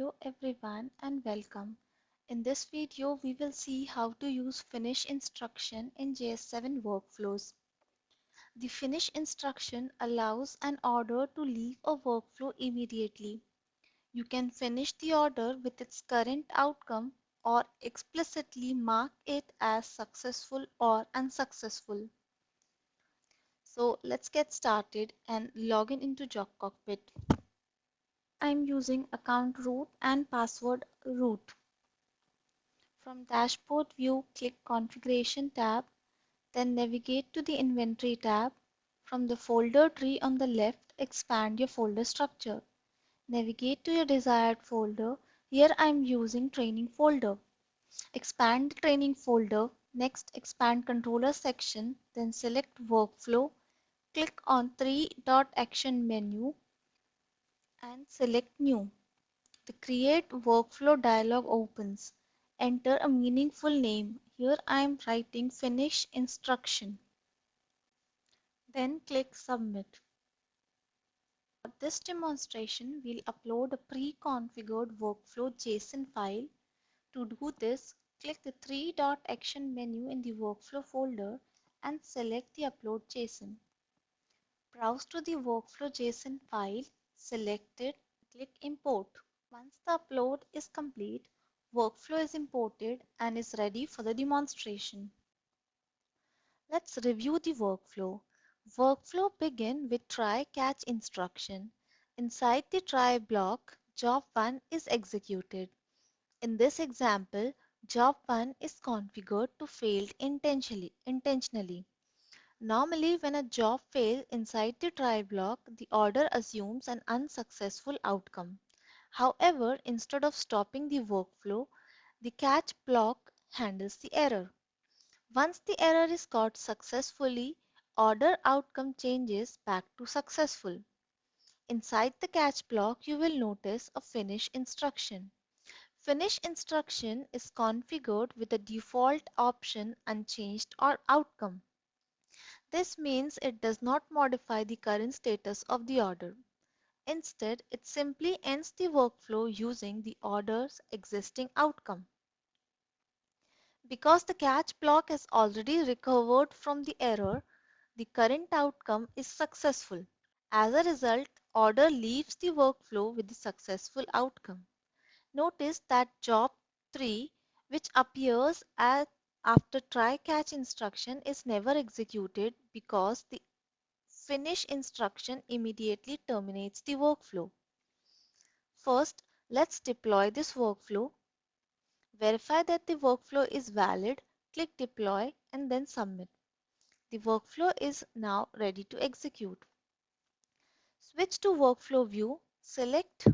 Hello everyone and welcome. In this video, we will see how to use finish instruction in JS7 workflows. The finish instruction allows an order to leave a workflow immediately. You can finish the order with its current outcome or explicitly mark it as successful or unsuccessful. So let's get started and log in into Job Cockpit. I'm using account root and password root. From Dashboard view, click Configuration tab, then navigate to the Inventory tab. From the folder tree on the left, expand your folder structure. Navigate to your desired folder. Here I am using Training folder. Expand the Training folder. Next, expand Controller section, then select Workflow. Click on three-dot action menu and select New. The Create Workflow dialog opens. Enter a meaningful name. Here I am writing Finish Instruction. Then click Submit. For this demonstration, we'll upload a pre-configured workflow JSON file. To do this, click the three-dot action menu in the workflow folder and select the Upload JSON. Browse to the workflow JSON file, select it, click Import. Once the upload is complete, workflow is imported and is ready for the demonstration. Let's review the workflow. Workflow begin with try catch instruction. Inside the try block, job 1 is executed. In this example, job 1 is configured to fail intentionally. Normally, when a job fails inside the try block, the order assumes an unsuccessful outcome. However, instead of stopping the workflow, the catch block handles the error. Once the error is caught successfully, order outcome changes back to successful. Inside the catch block, you will notice a finish instruction. Finish instruction is configured with the default option unchanged or outcome. This means it does not modify the current status of the order. Instead, it simply ends the workflow using the order's existing outcome. Because the catch block has already recovered from the error, the current outcome is successful. As a result, order leaves the workflow with the successful outcome. Notice that job 3, which appears after try catch instruction, is never executed because the finish instruction immediately terminates the workflow. First, let's deploy this workflow. Verify that the workflow is valid, click Deploy and then Submit. The workflow is now ready to execute. Switch to Workflow view, select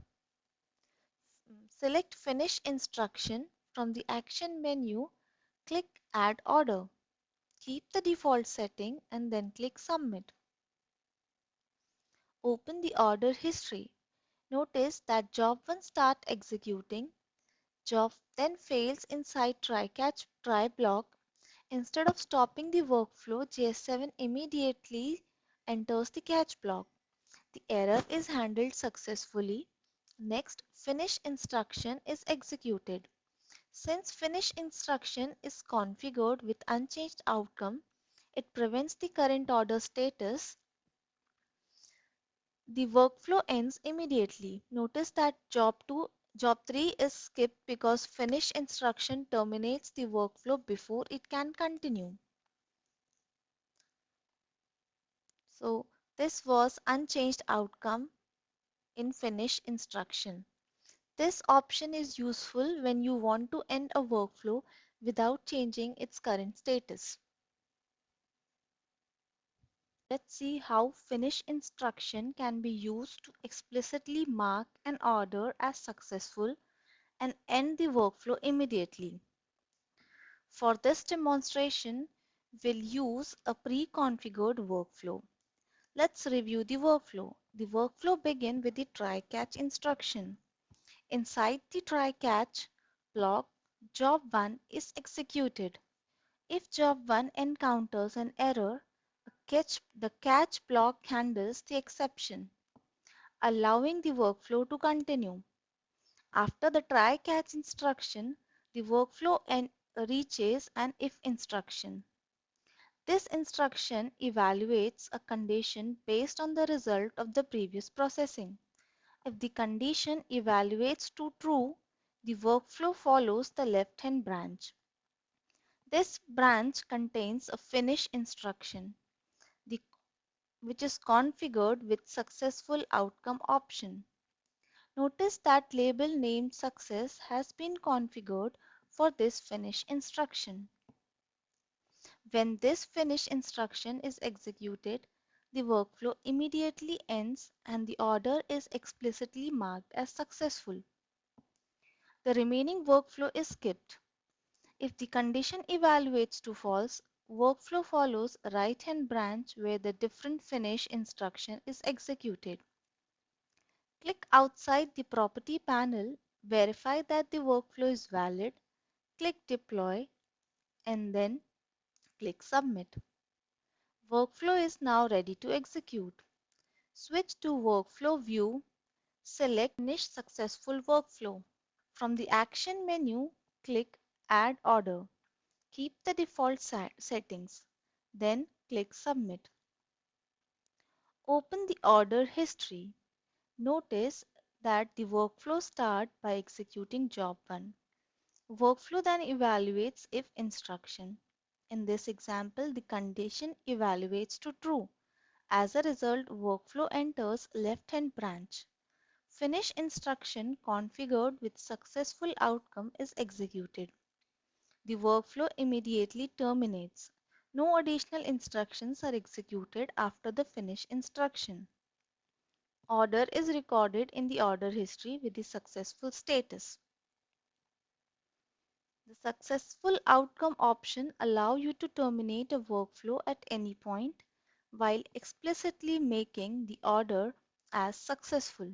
Finish Instruction from the Action menu, click Add Order. Keep the default setting and then click Submit. Open the order history. Notice that job 1 start executing, job then fails inside try-catch try block. Instead of stopping the workflow, JS7 immediately enters the catch block. The error is handled successfully. Next, finish instruction is executed. Since finish instruction is configured with unchanged outcome, it prevents the current order status. The workflow ends immediately. Notice that job 3 is skipped because finish instruction terminates the workflow before it can continue. So this was unchanged outcome in finish instruction. This option is useful when you want to end a workflow without changing its current status. Let's see how finish instruction can be used to explicitly mark an order as successful and end the workflow immediately. For this demonstration, we'll use a pre-configured workflow. Let's review the workflow. The workflow begins with the try-catch instruction. Inside the try-catch block, job 1 is executed. If job 1 encounters an error, the catch block handles the exception, allowing the workflow to continue. After the try catch instruction, the workflow reaches an if instruction. This instruction evaluates a condition based on the result of the previous processing. If the condition evaluates to true, the workflow follows the left-hand branch. This branch contains a finish instruction, the, which is configured with successful outcome option. Notice that label named success has been configured for this finish instruction. When this finish instruction is executed, the workflow immediately ends and the order is explicitly marked as successful. The remaining workflow is skipped. If the condition evaluates to false, workflow follows a right-hand branch where the different finish instruction is executed. Click outside the property panel, verify that the workflow is valid, click deploy, and then click submit. Workflow is now ready to execute. Switch to workflow view, select finish successful workflow. From the action menu, click add order. Keep the default settings, then click submit. Open the order history. Notice that the workflow starts by executing job 1. Workflow then evaluates if instruction. In this example, the condition evaluates to true. As a result, workflow enters left-hand branch. Finish instruction configured with successful outcome is executed. The workflow immediately terminates. No additional instructions are executed after the finish instruction. Order is recorded in the order history with the successful status. The successful outcome option allows you to terminate a workflow at any point while explicitly making the order as successful.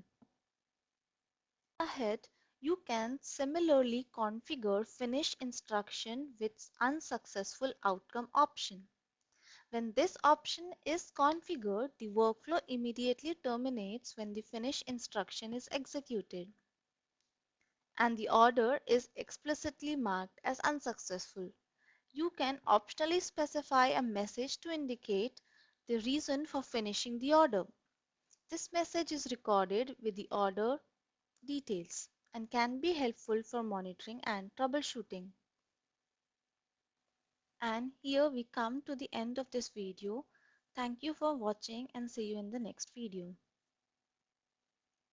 Ahead, you can similarly configure finish instruction with unsuccessful outcome option. When this option is configured, the workflow immediately terminates when the finish instruction is executed, and the order is explicitly marked as unsuccessful. You can optionally specify a message to indicate the reason for finishing the order. This message is recorded with the order details and can be helpful for monitoring and troubleshooting. And here we come to the end of this video. Thank you for watching and see you in the next video.